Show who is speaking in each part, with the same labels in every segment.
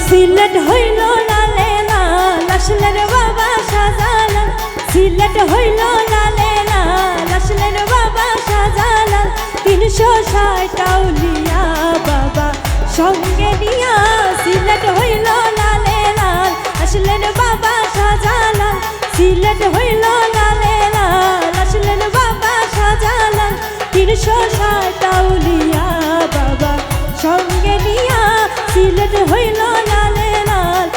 Speaker 1: সিলেট হইল লালে লাল আসলের বাবা শাহজালাল, সিলেট হইল লালে লাল আসলের বাবা শাহজালাল। 360 আউলিয়া বাবা সঙ্গে নিয়া, সিলেট হইল লালে লাল আসলের বাবা শাহজালাল, সিলেট হইল লালে লাল আসলের বাবা শাহজালাল। 360 আউলিয়া বাবা সঙ্গে নিয়া, সিলেট হইল লালে লাল।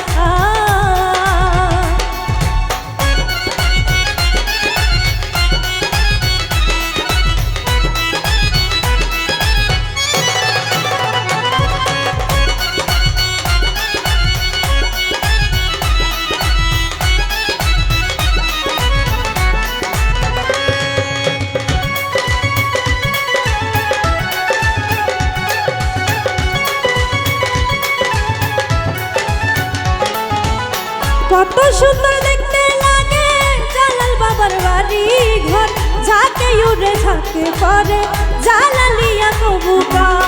Speaker 1: কত সুন্দর দেখতে লাগে জালাল বাবার বাড়ি ঘর, ঝাঁকে উড়ে ঝাঁকে পরে জালালিয়া কবুতর।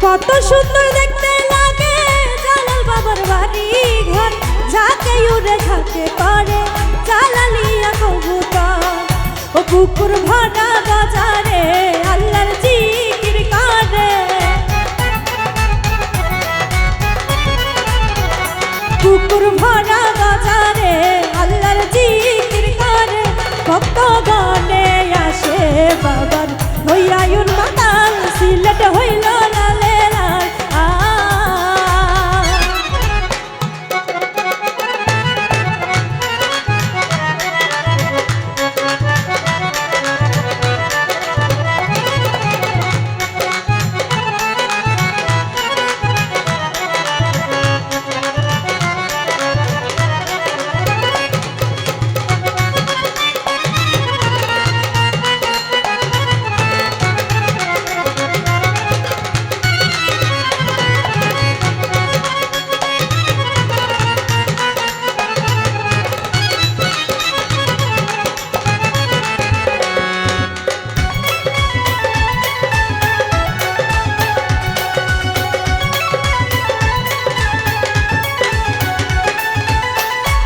Speaker 1: কত সুন্দর দেখতে লাগে জালাল বাবার বাড়ি ঘর, ঝাঁকে উড়ে ঝাঁকে পরে জালালিয়া কবুতর। ও পুকুর ভরা বাজারে আল্লাহর জিকির করে, পুকুর ভরা বাজারে আল্লাহর জিকির করে। ভক্ত গানে আসে বাবার হইয়ায়ুন মাতাল, সিলেট হইল লালে লাল।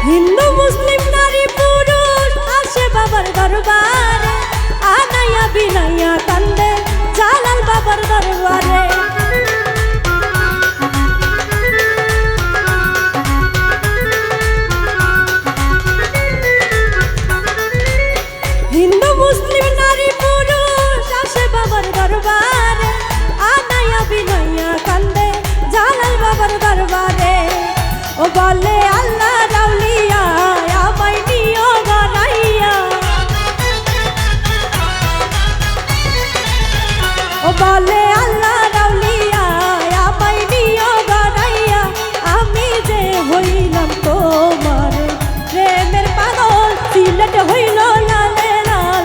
Speaker 1: হিন্দু মুসলিম নারী পুরুষ আসে বাবার দরবারে, আনাইয়া বিনাইয়া কান্দে জালাল বাবার দরবারে। হিন্দু মুসলিম নারী পুরুষ আসে বাবার দরবারে, আনাইয়া বিনাইয়া কান্দে জালাল বাবার দরবারে। ও বলে আল্লাহ রাউলিয়া আমায় নিও বানাইয়া, ও বলে আল্লাহ রাউলিয়া আমায় নিও বানাইয়া। আমি যে হইলাম তোমার প্রেমের পাগল, সিলেট হইল লালে লাল।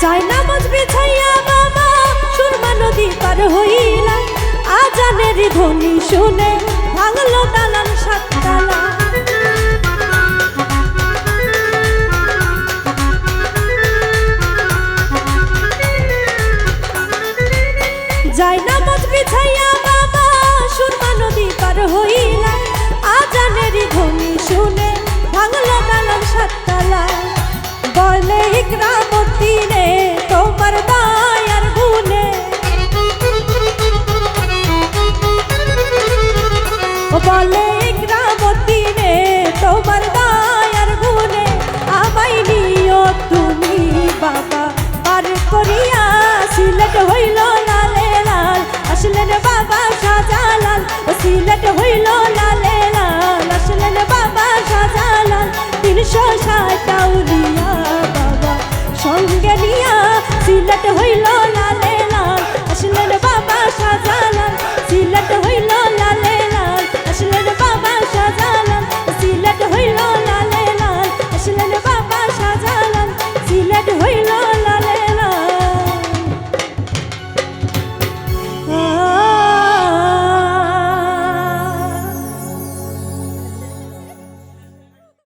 Speaker 1: জায়নামাজ বিছাইয়া বাবা সুরমা নদী পার হইলাম, আজানের ধ্বনি শুনে ভাঙলো দালান সাততলা। জায়নামাজ বিছাইয়া বাবা সুরমা ও বলে গ্রামতি রে তোমার দয়ার গুণে আমায় নিও তুমি বাবা পার করিয়া সিলেট হইল লালে লাল আসলেন বাবা শাহজালাল ও সিলেট হইল